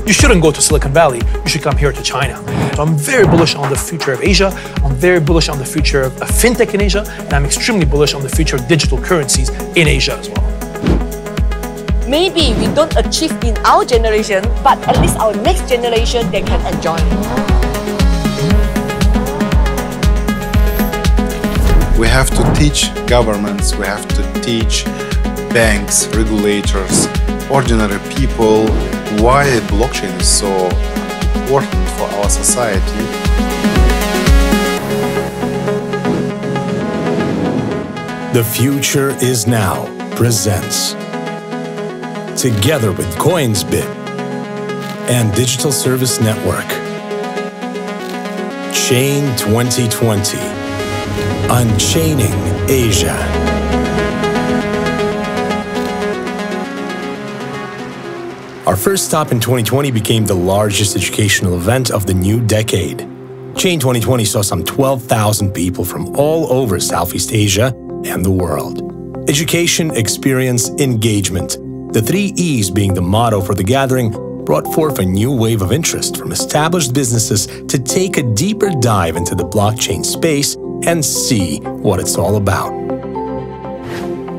you shouldn't go to Silicon Valley, you should come here to China. So I'm very bullish on the future of Asia, I'm very bullish on the future of fintech in Asia, and I'm extremely bullish on the future of digital currencies in Asia as well. Maybe we don't achieve in our generation, but at least our next generation, they can enjoy it. We have to teach governments, we have to teach banks, regulators, ordinary people why blockchain is so important for our society. The Future Is Now presents, together with Coinsbit and Digital Service Network, Chain 2020, Unchaining Asia. Our first stop in 2020 became the largest educational event of the new decade. Chain 2020 saw some 12,000 people from all over Southeast Asia and the world. Education, experience, engagement. The 3 E's being the motto for the gathering brought forth a new wave of interest from established businesses to take a deeper dive into the blockchain space and see what it's all about.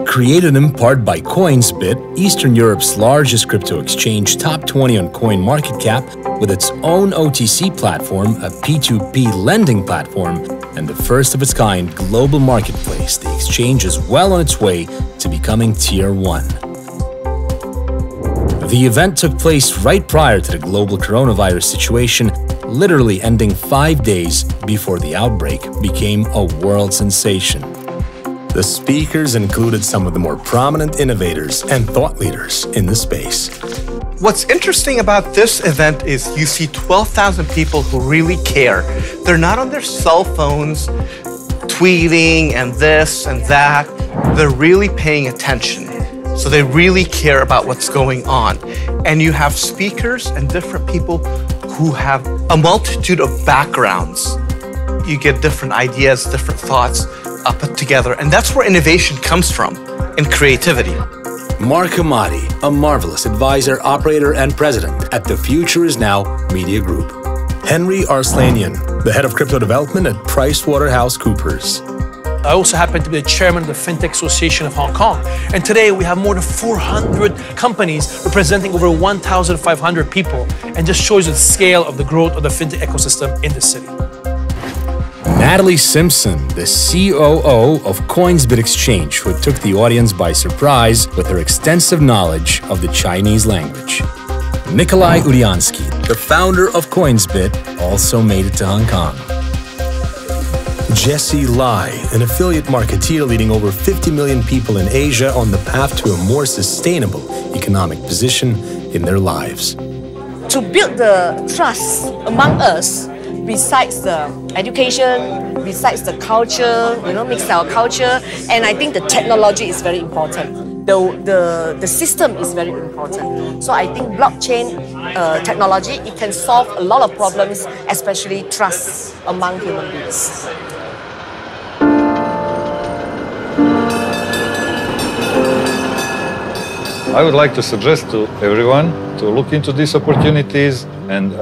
Created in part by Coinsbit, Eastern Europe's largest crypto exchange, top 20 on CoinMarketCap, with its own OTC platform, a P2P lending platform, and the first of its kind global marketplace, the exchange is well on its way to becoming Tier 1. The event took place right prior to the global coronavirus situation, literally ending 5 days before the outbreak became a world sensation. The speakers included some of the more prominent innovators and thought leaders in the space. What's interesting about this event is you see 12,000 people who really care. They're not on their cell phones, tweeting and this and that. They're really paying attention. So they really care about what's going on. And you have speakers and different people who have a multitude of backgrounds. You get different ideas, different thoughts put together. And that's where innovation comes from, and creativity. Mark Hamade, a marvelous advisor, operator, and president at The Future Is Now Media Group. Henri Arslanian, the head of crypto development at PricewaterhouseCoopers. I also happen to be the chairman of the Fintech Association of Hong Kong. And today we have more than 400 companies representing over 1,500 people, and just shows the scale of the growth of the fintech ecosystem in the city. Nataly Simson, the COO of Coinsbit Exchange, who took the audience by surprise with her extensive knowledge of the Chinese language. Nikolai Udyansky, the founder of Coinsbit, also made it to Hong Kong. Jessy Lai, an affiliate marketeer leading over 50 million people in Asia on the path to a more sustainable economic position in their lives. To build the trust among us, besides the education, besides the culture, mix our culture, and I think the technology is very important. The system is very important. So I think blockchain technology, it can solve a lot of problems, especially trust among human beings. I would like to suggest to everyone to look into these opportunities, and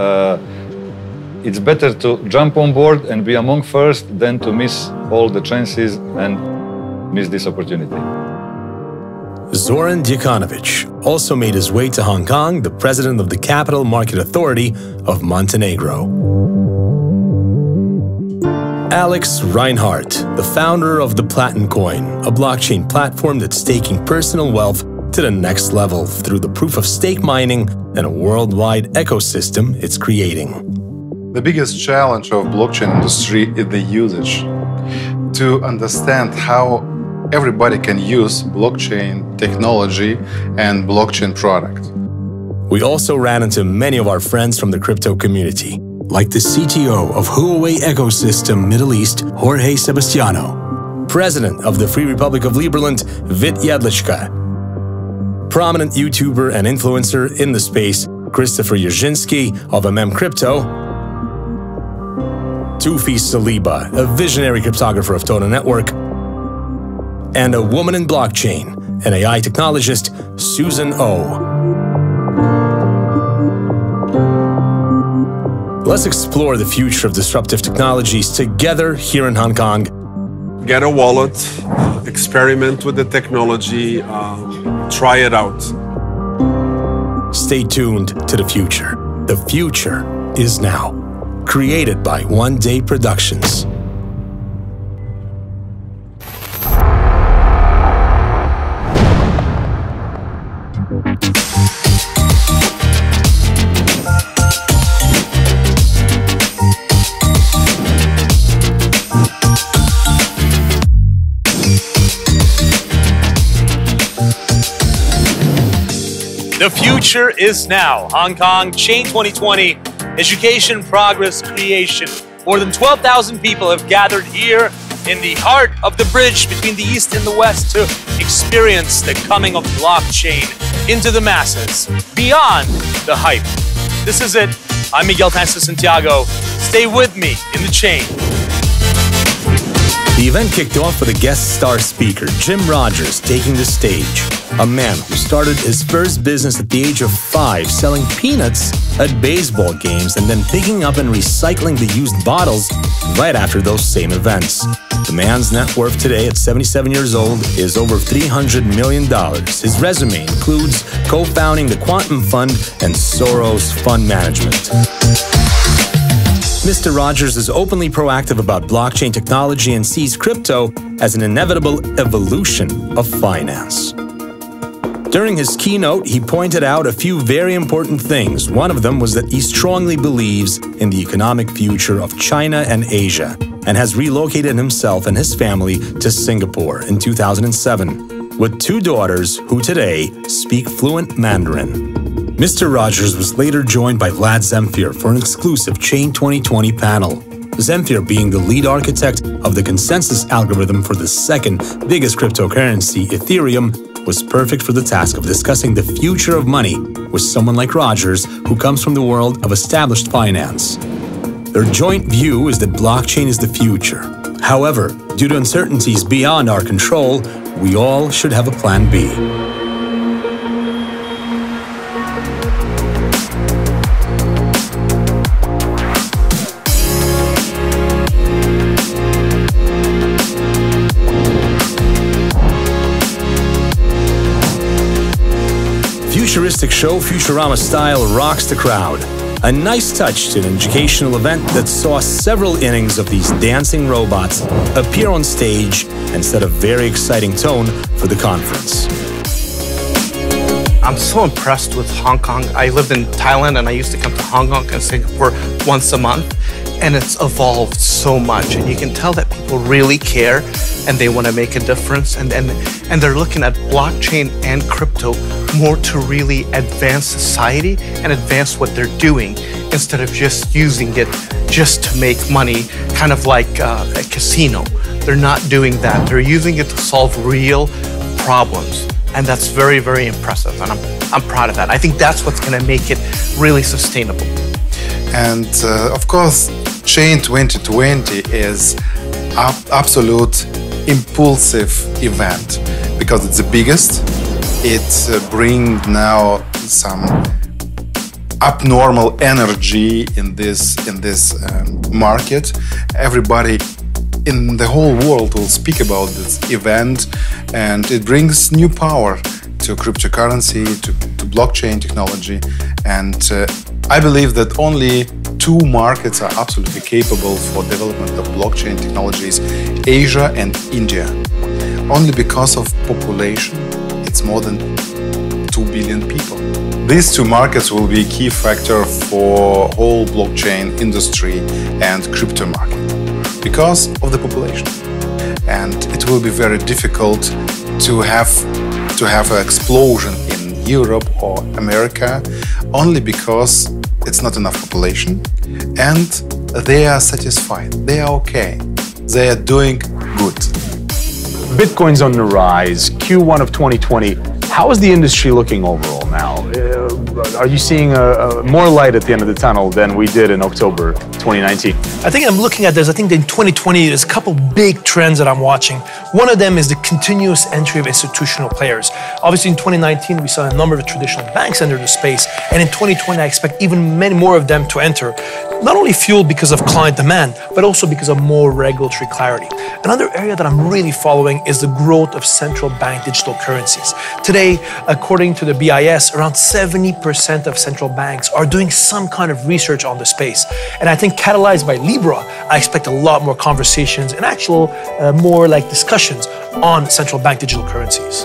it's better to jump on board and be among first than to miss all the chances and miss this opportunity. Zoran Djikanovic also made his way to Hong Kong, the president of the Capital Market Authority of Montenegro. Alex Reinhardt, the founder of the Platincoin, a blockchain platform that's taking personal wealth to the next level through the proof-of-stake mining and a worldwide ecosystem it's creating. The biggest challenge of blockchain industry is the usage. To understand how everybody can use blockchain technology and blockchain product. We also ran into many of our friends from the crypto community, like the CTO of Huawei Ecosystem Middle East, Jorge Sebastiano, president of the Free Republic of Liberland, Jedlicka, prominent YouTuber and influencer in the space, Christopher Yarzhinsky of MMCrypto, Tufi Saliba, a visionary cryptographer of Total Network, and a woman in blockchain, an AI technologist, Susan Oh. Let's explore the future of disruptive technologies together here in Hong Kong. Get a wallet, experiment with the technology, try it out. Stay tuned to the future. The future is now. Created by One Day Productions. The future is now. Hong Kong, Chain 2020, education, progress, creation. More than 12,000 people have gathered here in the heart of the bridge between the East and the West to experience the coming of blockchain into the masses, beyond the hype. This is it. I'm Miguel Francis-Santiago. Stay with me in the chain. The event kicked off with a guest star speaker, Jim Rogers, taking the stage. A man who started his first business at the age of 5, selling peanuts at baseball games and then picking up and recycling the used bottles right after those same events. The man's net worth today at 77 years old is over $300 million. His resume includes co-founding the Quantum Fund and Soros Fund Management. Mr. Rogers is openly proactive about blockchain technology and sees crypto as an inevitable evolution of finance. During his keynote, he pointed out a few very important things. One of them was that he strongly believes in the economic future of China and Asia and has relocated himself and his family to Singapore in 2007, with 2 daughters who today speak fluent Mandarin. Mr. Rogers was later joined by Vlad Zemfir for an exclusive Chain 2020 panel. Zemfir, being the lead architect of the consensus algorithm for the second biggest cryptocurrency, Ethereum, was perfect for the task of discussing the future of money with someone like Rogers, who comes from the world of established finance. Their joint view is that blockchain is the future. However, due to uncertainties beyond our control, we all should have a plan B. Futuristic show Futurama style rocks the crowd. A nice touch to an educational event that saw several innings of these dancing robots appear on stage and set a very exciting tone for the conference. I'm so impressed with Hong Kong. I lived in Thailand and I used to come to Hong Kong and Singapore once a month, and it's evolved so much, and you can tell that people really care and they want to make a difference, and they're looking at blockchain and crypto more to really advance society and advance what they're doing instead of just using it just to make money, kind of like a casino. They're not doing that. They're using it to solve real problems, and that's very, very impressive, and I'm proud of that. I think that's what's going to make it really sustainable. And of course, Chain 2020 is absolute impulsive event because it's the biggest. It brings now some abnormal energy in this market. Everybody in the whole world will speak about this event, and it brings new power to cryptocurrency, to blockchain technology, and I believe that only 2 markets are absolutely capable for development of blockchain technologies, Asia and India. Only because of population, it's more than 2 billion people. These 2 markets will be a key factor for whole blockchain industry and crypto market because of the population. And it will be very difficult to have an explosion in Europe or America only because it's not enough population and they are satisfied, they are okay, they are doing good. Bitcoin's on the rise, Q1 of 2020. How is the industry looking overall now? are you seeing more light at the end of the tunnel than we did in October 2019? I think I'm looking at this. I think in 2020, there's a couple big trends that I'm watching. One of them is the continuous entry of institutional players. Obviously, in 2019, we saw a number of traditional banks enter the space. And in 2020, I expect even many more of them to enter. Not only fueled because of client demand, but also because of more regulatory clarity. Another area that I'm really following is the growth of central bank digital currencies. Today, according to the BIS, around 70% of central banks are doing some kind of research on the space. And I think catalyzed by Libra, I expect a lot more conversations and actual more like discussions on central bank digital currencies.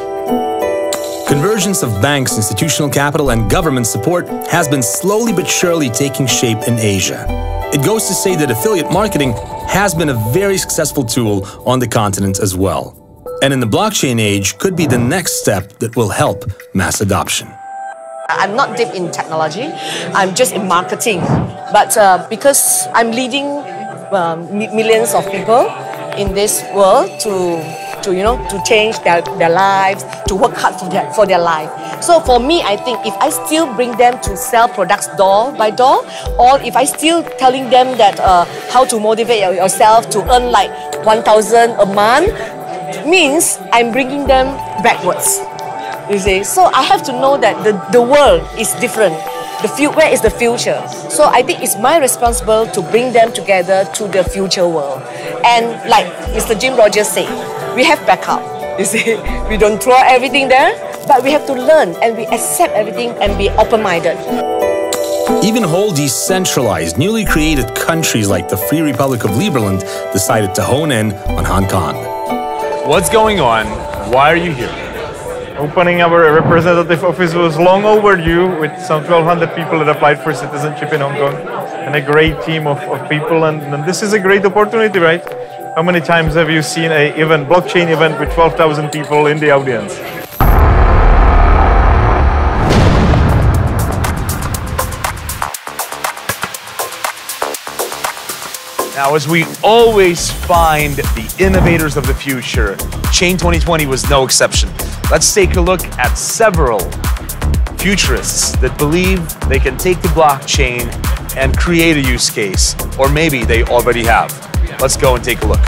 Convergence of banks, institutional capital, and government support has been slowly but surely taking shape in Asia. It goes to say that affiliate marketing has been a very successful tool on the continent as well. And in the blockchain age could be the next step that will help mass adoption. I'm not deep in technology, I'm just in marketing. But because I'm leading millions of people in this world to change their lives, to work hard for their life. So for me, I think if I still bring them to sell products door by door, or if I still telling them that how to motivate yourself to earn like 1,000 a month, means I'm bringing them backwards. You see, so I have to know that the world is different. Where is the future? So I think it's my responsibility to bring them together to the future world. And like Mr. Jim Rogers said, we have backup. You see, we don't throw everything there, but we have to learn and we accept everything and be open-minded. Even whole decentralized, newly created countries like the Free Republic of Liberland decided to hone in on Hong Kong. What's going on? Why are you here? Opening our representative office was long overdue, with some 1,200 people that applied for citizenship in Hong Kong and a great team of people, and this is a great opportunity, right? How many times have you seen a blockchain event with 12,000 people in the audience? Now, as we always find the innovators of the future, Chain 2020 was no exception. Let's take a look at several futurists that believe they can take the blockchain and create a use case, or maybe they already have. Let's go and take a look.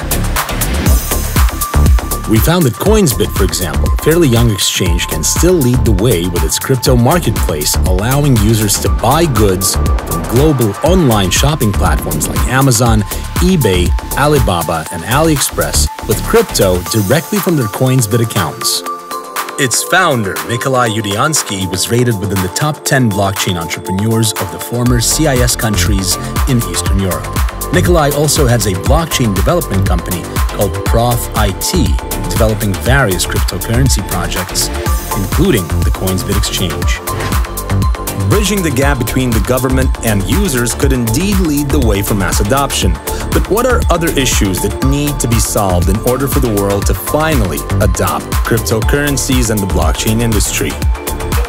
We found that Coinsbit, for example, a fairly young exchange, can still lead the way with its crypto marketplace, allowing users to buy goods from global online shopping platforms like Amazon, eBay, Alibaba, and AliExpress with crypto directly from their Coinsbit accounts. Its founder, Nikolai Yudiansky, was rated within the top 10 blockchain entrepreneurs of the former CIS countries in Eastern Europe. Nikolai also has a blockchain development company called Prof IT, developing various cryptocurrency projects, including the Coinsbit exchange. Bridging the gap between the government and users could indeed lead the way for mass adoption. But what are other issues that need to be solved in order for the world to finally adopt cryptocurrencies and the blockchain industry?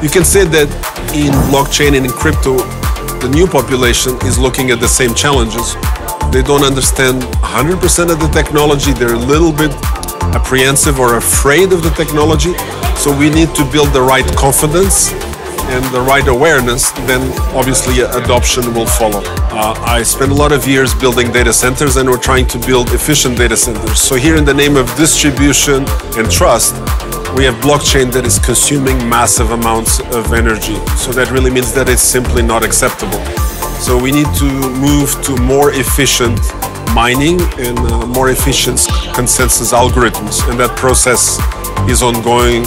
You can say that in blockchain and in crypto, the new population is looking at the same challenges. They don't understand 100% of the technology. They're a little bit apprehensive or afraid of the technology. So we need to build the right confidence and the right awareness, then obviously adoption will follow. I spent a lot of years building data centers, and we're trying to build efficient data centers. So here, in the name of distribution and trust, we have blockchain that is consuming massive amounts of energy. So that really means that it's simply not acceptable. So we need to move to more efficient mining and more efficient consensus algorithms, and that process is ongoing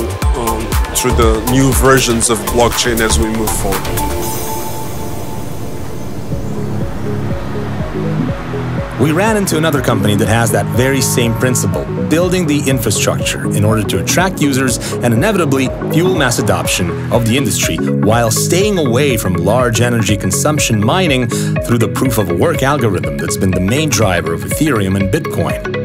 through the new versions of blockchain as we move forward. We ran into another company that has that very same principle, building the infrastructure in order to attract users and inevitably fuel mass adoption of the industry while staying away from large energy consumption mining through the proof-of-work algorithm that's been the main driver of Ethereum and Bitcoin.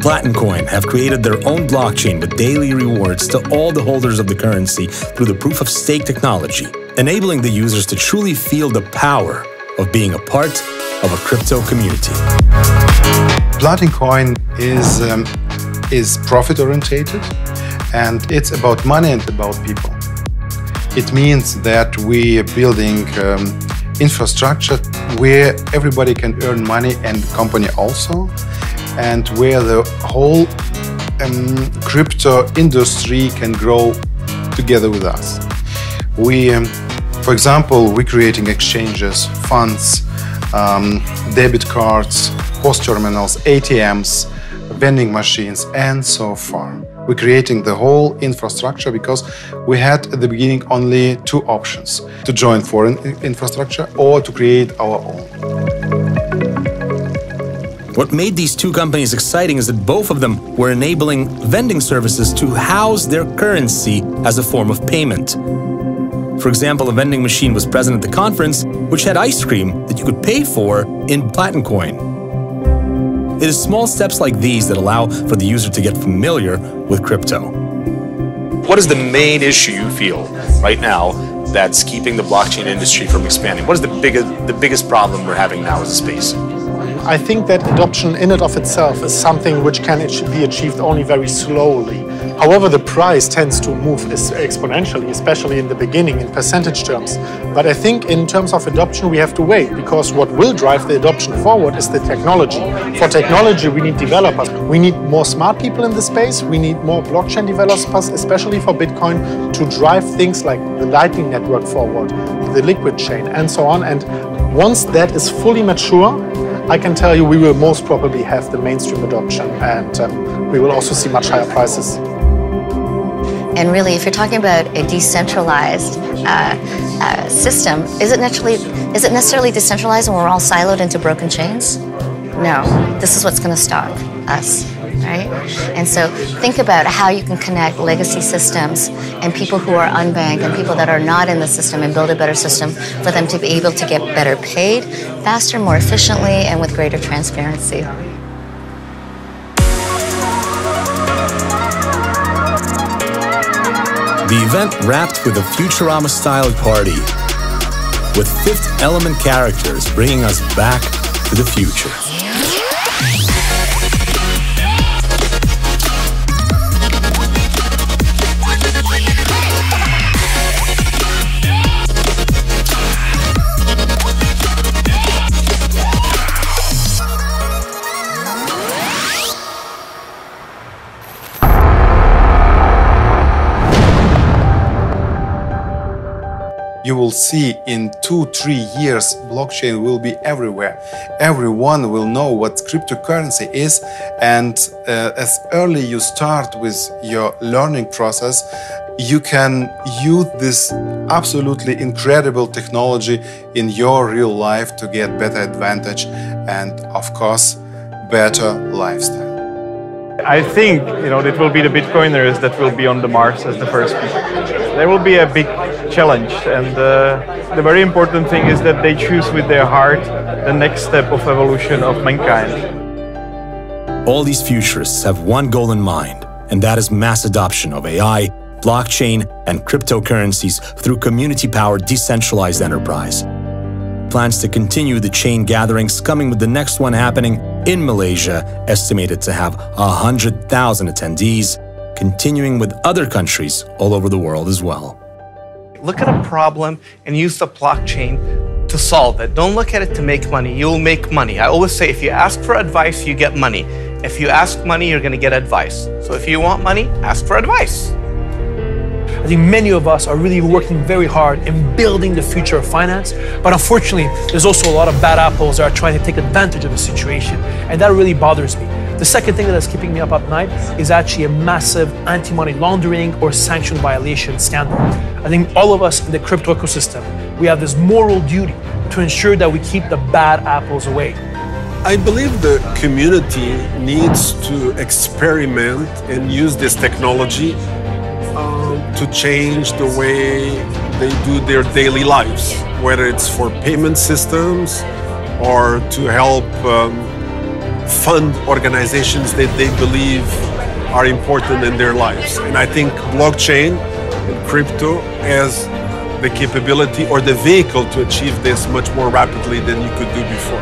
Platincoin have created their own blockchain with daily rewards to all the holders of the currency through the proof-of-stake technology, enabling the users to truly feel the power of being a part of a crypto community. Platincoin is profit-orientated, and it's about money and about people. It means that we are building infrastructure where everybody can earn money and company also, and where the whole crypto industry can grow together with us. For example, we're creating exchanges, funds, debit cards, POS terminals, ATMs, vending machines, and so far. We're creating the whole infrastructure because we had at the beginning only two options: to join foreign infrastructure or to create our own. What made these two companies exciting is that both of them were enabling vending services to house their currency as a form of payment. For example, a vending machine was present at the conference, which had ice cream that you could pay for in Platincoin. It is small steps like these that allow for the user to get familiar with crypto. What is the main issue you feel right now that's keeping the blockchain industry from expanding? What is the biggest problem we're having now as a space? I think that adoption in and of itself is something which can be achieved only very slowly. However, the price tends to move exponentially, especially in the beginning in percentage terms. But I think in terms of adoption, we have to wait, because what will drive the adoption forward is the technology. For technology, we need developers. We need more smart people in the space. We need more blockchain developers, especially for Bitcoin, to drive things like the Lightning Network forward, the Liquid Chain, and so on. And once that is fully mature, I can tell you we will most probably have the mainstream adoption, and we will also see much higher prices. And really, if you're talking about a decentralized system, is it necessarily decentralized when we're all siloed into broken chains? No, this is what's going to stop us, right? And so think about how you can connect legacy systems and people who are unbanked and people that are not in the system and build a better system for them to be able to get better paid, faster, more efficiently, and with greater transparency. The event wrapped with a Futurama-style party, with Fifth Element characters bringing us back to the future. You will see in 2-3 years, blockchain will be everywhere. Everyone will know what cryptocurrency is, and as early you start with your learning process, you can use this absolutely incredible technology in your real life to get better advantage and, of course, better lifestyle. I think, it will be the Bitcoiners that will be on the Mars as the first people. There will be a big challenge, and the very important thing is that they choose with their heart the next step of evolution of mankind. All these futurists have one goal in mind, and that is mass adoption of AI, blockchain, and cryptocurrencies through community-powered decentralized enterprise. Plans to continue the chain gatherings, coming with the next one happening in Malaysia, estimated to have 100,000 attendees, continuing with other countries all over the world as well. Look at a problem and use the blockchain to solve it. Don't look at it to make money. You'll make money. I always say, if you ask for advice, you get money. If you ask money, you're going to get advice. So if you want money, ask for advice. I think many of us are really working very hard in building the future of finance, but unfortunately, there's also a lot of bad apples that are trying to take advantage of the situation, and that really bothers me. The second thing that is keeping me up at night is actually a massive anti-money laundering or sanction violation scandal. I think all of us in the crypto ecosystem, we have this moral duty to ensure that we keep the bad apples away. I believe the community needs to experiment and use this technology to change the way they do their daily lives, whether it's for payment systems or to help fund organizations that they believe are important in their lives. And I think blockchain and crypto has the capability or the vehicle to achieve this much more rapidly than you could do before.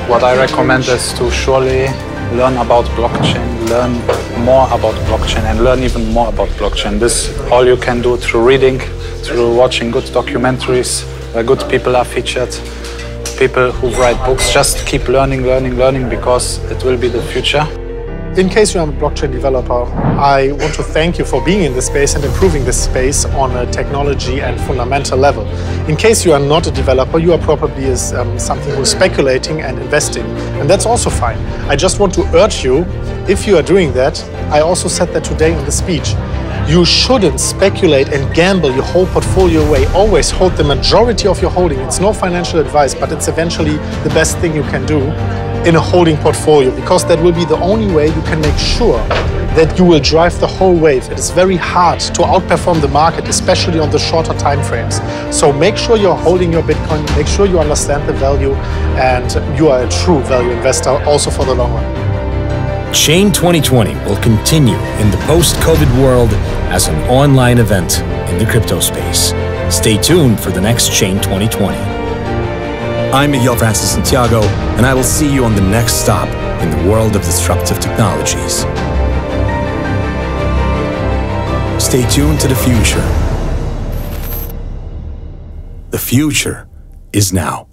What I recommend is to surely learn about blockchain, learn more about blockchain, and learn even more about blockchain. This all you can do through reading through watching good documentaries where good people are featured, people who write books. Just keep learning, learning, learning, because it will be the future. In case you're a blockchain developer, I want to thank you for being in this space and improving this space on a technology and fundamental level. In case you are not a developer, you are probably something who's speculating and investing, and that's also fine. I just want to urge you, if you are doing that, I also said that today in the speech, you shouldn't speculate and gamble your whole portfolio away. Always hold the majority of your holding. It's no financial advice, but it's eventually the best thing you can do in a holding portfolio, because that will be the only way you can make sure that you will drive the whole wave. It is very hard to outperform the market, especially on the shorter time frames. So make sure you're holding your Bitcoin, make sure you understand the value, and you are a true value investor also for the long run. Chain 2020 will continue in the post-COVID world as an online event in the crypto space. Stay tuned for the next Chain 2020. I'm Miguel Francis-Santiago, and I will see you on the next stop in the world of disruptive technologies. Stay tuned to the future. The future is now.